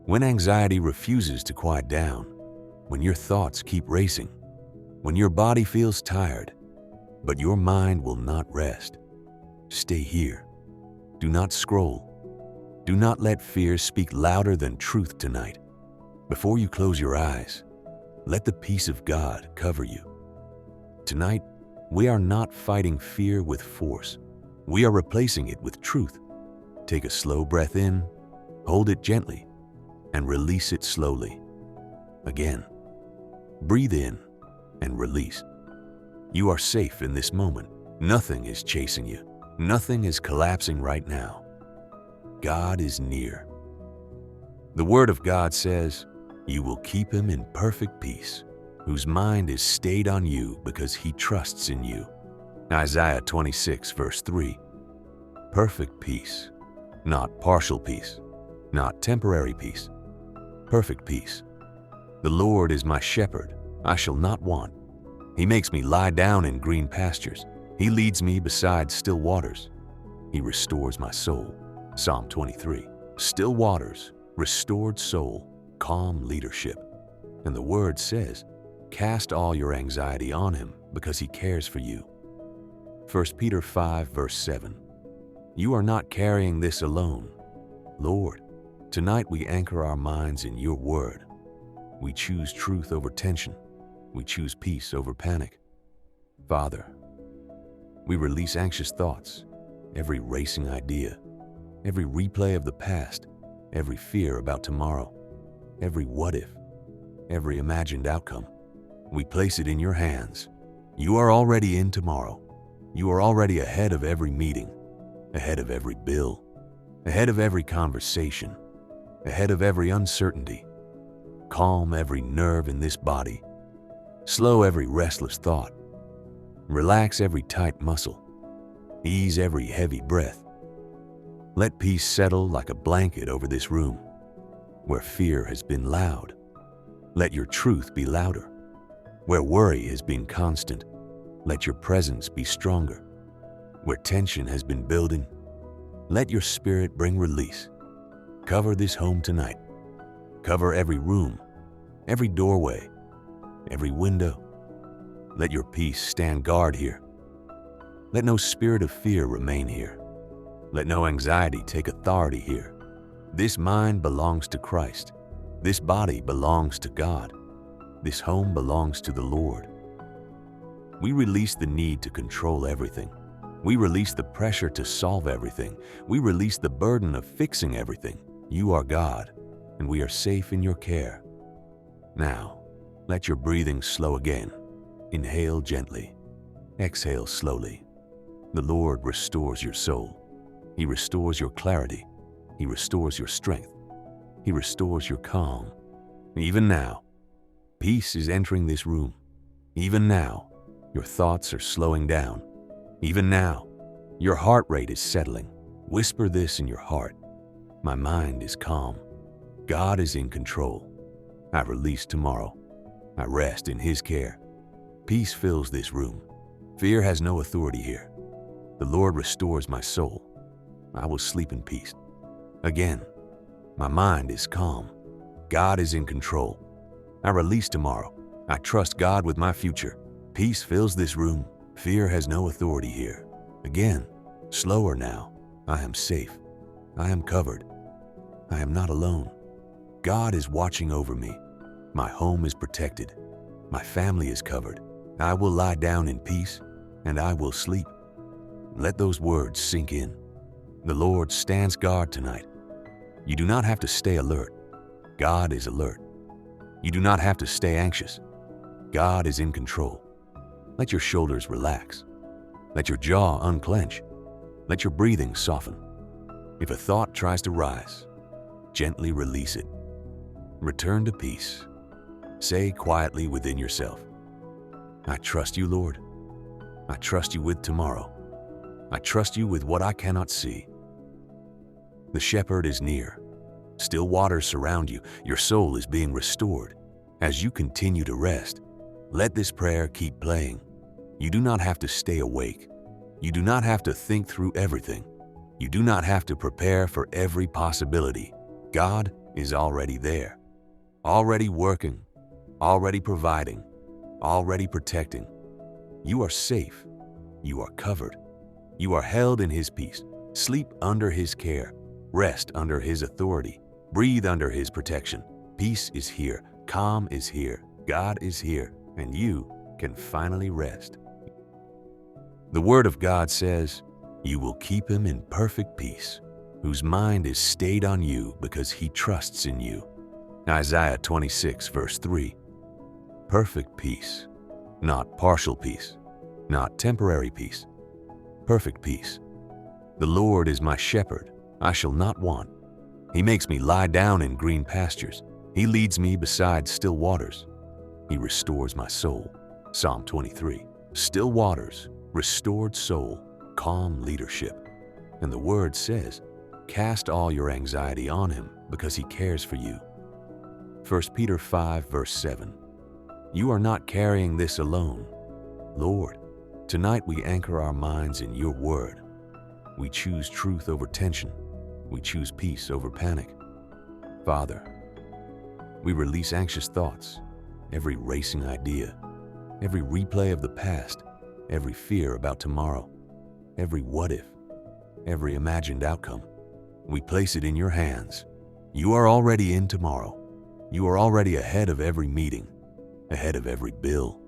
When anxiety refuses to quiet down, when your thoughts keep racing, when your body feels tired, but your mind will not rest, stay here. Do not scroll. Do not let fear speak louder than truth tonight. Before you close your eyes, let the peace of God cover you. Tonight, we are not fighting fear with force. We are replacing it with truth. Take a slow breath in, hold it gently, and release it slowly. Again, breathe in and release. You are safe in this moment. Nothing is chasing you. Nothing is collapsing right now. God is near. The Word of God says, "You will keep him in perfect peace, whose mind is stayed on you because he trusts in you." Isaiah 26, verse 3. Perfect peace, not partial peace, not temporary peace. Perfect peace. The Lord is my shepherd, I shall not want. He makes me lie down in green pastures. He leads me beside still waters. He restores my soul. Psalm 23. Still waters, restored soul, calm leadership. And the Word says, cast all your anxiety on him because he cares for you. 1 Peter 5, verse 7. You are not carrying this alone. Lord, tonight we anchor our minds in your word. We choose truth over tension. We choose peace over panic. Father, we release anxious thoughts, every racing idea, every replay of the past, every fear about tomorrow, every what if, every imagined outcome. We place it in your hands. You are already in tomorrow. You are already ahead of every meeting, ahead of every bill, ahead of every conversation, ahead of every uncertainty. Calm every nerve in this body. Slow every restless thought. Relax every tight muscle. Ease every heavy breath. Let peace settle like a blanket over this room. Where fear has been loud, let your truth be louder. Where worry has been constant, let your presence be stronger. Where tension has been building, let your spirit bring release. Cover this home tonight. Cover every room, every doorway, every window. Let your peace stand guard here. Let no spirit of fear remain here. Let no anxiety take authority here. This mind belongs to Christ. This body belongs to God. This home belongs to the Lord. We release the need to control everything. We release the pressure to solve everything. We release the burden of fixing everything. You are God, and we are safe in your care. Now, let your breathing slow again. Inhale gently. Exhale slowly. The Lord restores your soul. He restores your clarity. He restores your strength. He restores your calm. Even now, peace is entering this room. Even now, your thoughts are slowing down. Even now, your heart rate is settling. Whisper this in your heart. My mind is calm. God is in control. I release tomorrow. I rest in his care. Peace fills this room. Fear has no authority here. The Lord restores my soul. I will sleep in peace. Again, my mind is calm. God is in control. I release tomorrow. I trust God with my future. Peace fills this room. Fear has no authority here. Again, slower now. I am safe. I am covered. I am not alone. God is watching over me. My home is protected. My family is covered. I will lie down in peace, and I will sleep. Let those words sink in. The Lord stands guard tonight. You do not have to stay alert. God is alert. You do not have to stay anxious. God is in control. Let your shoulders relax. Let your jaw unclench. Let your breathing soften. If a thought tries to rise, gently release it. Return to peace. Say quietly within yourself, I trust you, Lord. I trust you with tomorrow. I trust you with what I cannot see. The shepherd is near. Still waters surround you. Your soul is being restored. As you continue to rest, let this prayer keep playing. You do not have to stay awake. You do not have to think through everything. You do not have to prepare for every possibility. God is already there, already working, already providing, already protecting. You are safe. You are covered. You are held in His peace. Sleep under His care. Rest under His authority. Breathe under His protection. Peace is here. Calm is here. God is here. And you can finally rest. The Word of God says, "You will keep him in perfect peace, whose mind is stayed on you because he trusts in you." Isaiah 26, verse 3. Perfect peace, not partial peace, not temporary peace. Perfect peace. The Lord is my shepherd, I shall not want. He makes me lie down in green pastures. He leads me beside still waters. He restores my soul. Psalm 23. Still waters, restored soul, calm leadership. And the Word says, cast all your anxiety on Him because He cares for you. 1 Peter 5, verse 7. You are not carrying this alone. Lord, tonight we anchor our minds in Your Word. We choose truth over tension. We choose peace over panic. Father, we release anxious thoughts, every racing idea, every replay of the past, every fear about tomorrow, every what if, every imagined outcome. We place it in Your hands. You are already in tomorrow. You are already ahead of every meeting, ahead of every bill,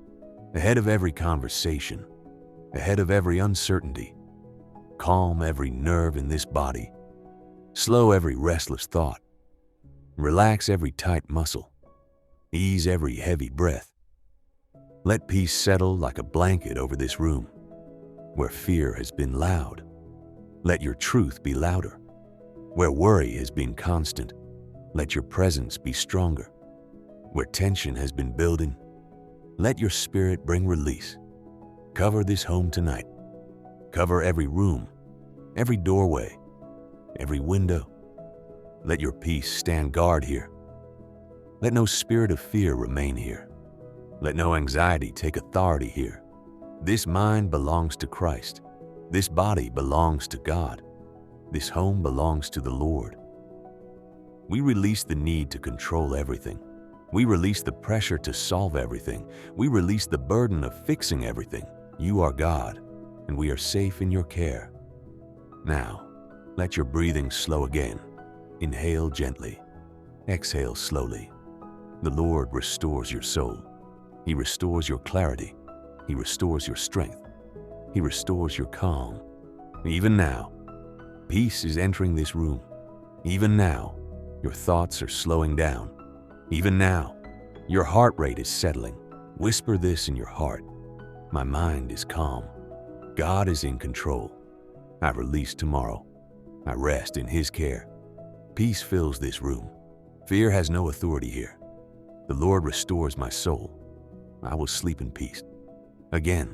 ahead of every conversation, ahead of every uncertainty. Calm every nerve in this body. Slow every restless thought. Relax every tight muscle. Ease every heavy breath. Let peace settle like a blanket over this room. Where fear has been loud, let Your truth be louder. Where worry has been constant, let Your presence be stronger. Where tension has been building, let Your Spirit bring release. Cover this home tonight. Cover every room, every doorway, every window. Let Your peace stand guard here. Let no spirit of fear remain here. Let no anxiety take authority here. This mind belongs to Christ. This body belongs to God. This home belongs to the Lord. We release the need to control everything. We release the pressure to solve everything. We release the burden of fixing everything. You are God, and we are safe in Your care. Now, let your breathing slow again. Inhale gently. Exhale slowly. The Lord restores your soul. He restores your clarity. He restores your strength. He restores your calm. Even now, peace is entering this room. Even now, your thoughts are slowing down. Even now, your heart rate is settling. Whisper this in your heart. My mind is calm. God is in control. I release tomorrow. I rest in His care. Peace fills this room. Fear has no authority here. The Lord restores my soul. I will sleep in peace. Again,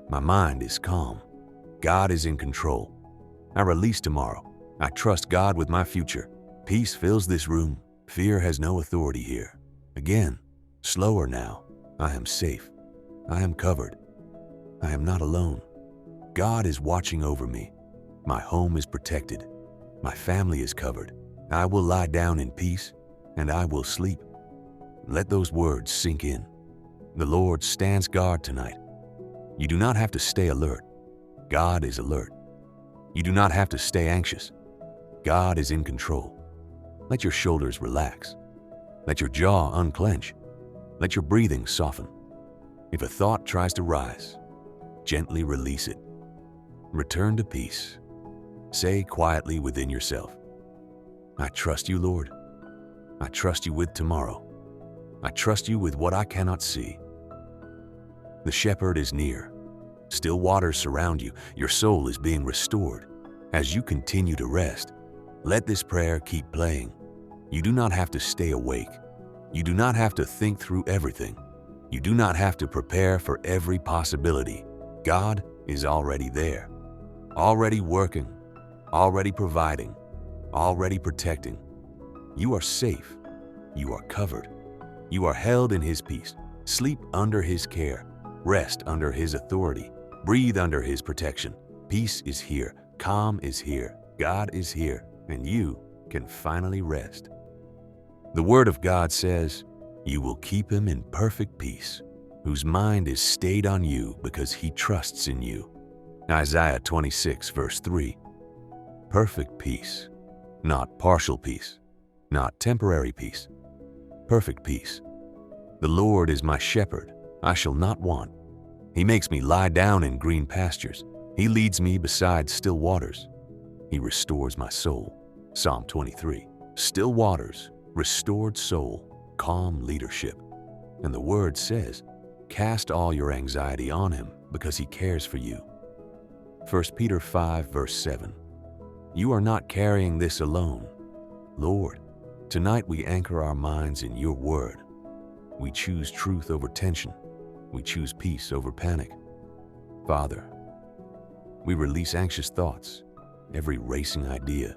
my mind is calm. God is in control. I release tomorrow. I trust God with my future. Peace fills this room. Fear has no authority here. Again, slower now. I am safe. I am covered. I am not alone. God is watching over me. My home is protected. My family is covered. I will lie down in peace, and I will sleep. Let those words sink in. The Lord stands guard tonight. You do not have to stay alert. God is alert. You do not have to stay anxious. God is in control. Let your shoulders relax. Let your jaw unclench. Let your breathing soften. If a thought tries to rise, gently release it. Return to peace. Say quietly within yourself, I trust You, Lord. I trust You with tomorrow. I trust You with what I cannot see. The shepherd is near. Still waters surround you. Your soul is being restored. As you continue to rest, let this prayer keep playing. You do not have to stay awake. You do not have to think through everything. You do not have to prepare for every possibility. God is already there, already working, already providing, already protecting. You are safe. You are covered. You are held in His peace. Sleep under His care. Rest under His authority. Breathe under His protection. Peace is here. Calm is here. God is here, and you can finally rest. The Word of God says, "You will keep him in perfect peace, whose mind is stayed on you because he trusts in you." Isaiah 26, verse 3. Perfect peace, not partial peace, not temporary peace. Perfect peace. The Lord is my shepherd, I shall not want. He makes me lie down in green pastures. He leads me beside still waters. He restores my soul. Psalm 23. Still waters, restored soul, calm leadership. And the Word says, cast all your anxiety on him because he cares for you. 1 Peter 5, verse 7. You are not carrying this alone. Lord, tonight we anchor our minds in your word. We choose truth over tension. We choose peace over panic. Father, we release anxious thoughts, every racing idea,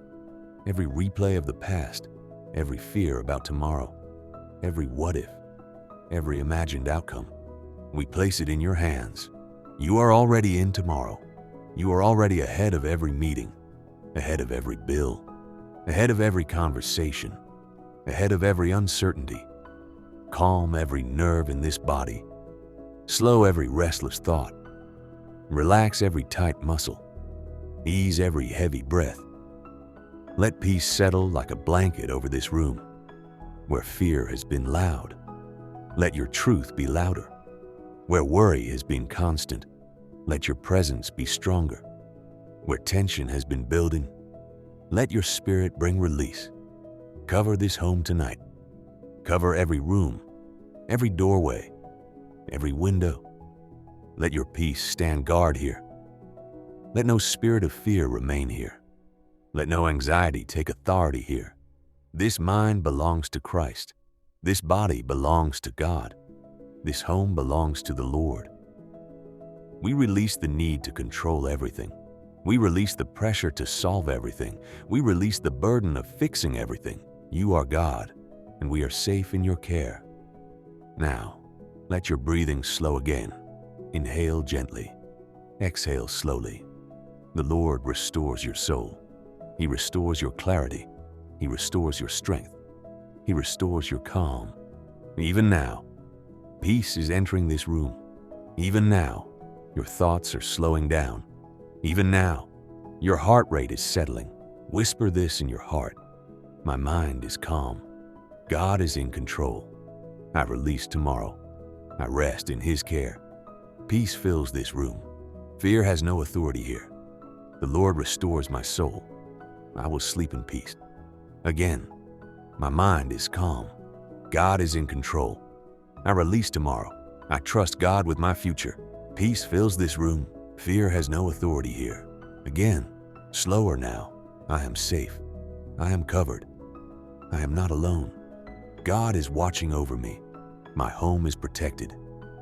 every replay of the past, every fear about tomorrow, every what if, every imagined outcome. We place it in your hands. You are already in tomorrow. You are already ahead of every meeting, ahead of every bill, ahead of every conversation, ahead of every uncertainty. Calm every nerve in this body. Slow every restless thought. Relax every tight muscle. Ease every heavy breath. Let peace settle like a blanket over this room. Where fear has been loud, let your truth be louder. Where worry has been constant, let your presence be stronger. Where tension has been building, let your spirit bring release. Cover this home tonight. Cover every room, every doorway, every window. Let your peace stand guard here. Let no spirit of fear remain here. Let no anxiety take authority here. This mind belongs to Christ. This body belongs to God. This home belongs to the Lord. We release the need to control everything. We release the pressure to solve everything. We release the burden of fixing everything. You are God, and we are safe in your care. Now, let your breathing slow again. Inhale gently. Exhale slowly. The Lord restores your soul. He restores your clarity. He restores your strength. He restores your calm. Even now, peace is entering this room. Even now, your thoughts are slowing down. Even now, your heart rate is settling. Whisper this in your heart. My mind is calm. God is in control. I release tomorrow. I rest in his care. Peace fills this room. Fear has no authority here. The Lord restores my soul. I will sleep in peace. Again, my mind is calm. God is in control. I release tomorrow. I trust God with my future. Peace fills this room. Fear has no authority here. Again, slower now. I am safe. I am covered. I am not alone. God is watching over me. My home is protected.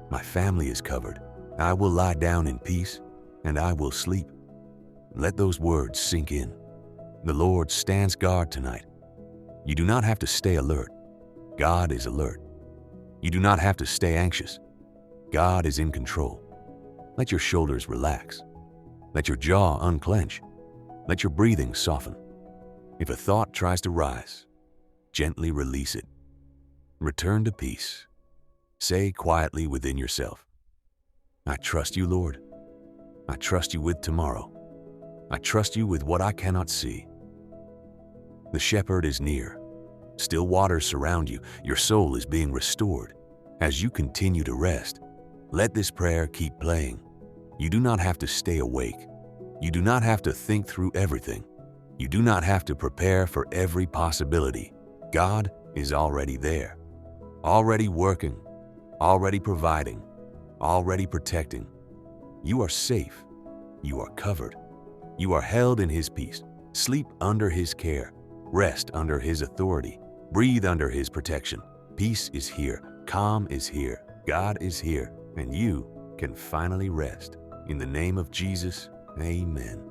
My family is covered. I will lie down in peace, and I will sleep. Let those words sink in. The Lord stands guard tonight. You do not have to stay alert. God is alert. You do not have to stay anxious. God is in control. Let your shoulders relax. Let your jaw unclench. Let your breathing soften. If a thought tries to rise, gently release it. Return to peace. Say quietly within yourself, I trust you, Lord. I trust you with tomorrow. I trust you with what I cannot see. The shepherd is near. Still waters surround you. Your soul is being restored. As you continue to rest, let this prayer keep playing. You do not have to stay awake. You do not have to think through everything. You do not have to prepare for every possibility. God is already there, already working, already providing, already protecting. You are safe. You are covered. You are held in his peace. Sleep under his care. Rest under his authority. Breathe under his protection. Peace is here. Calm is here. God is here. And you can finally rest. In the name of Jesus, amen.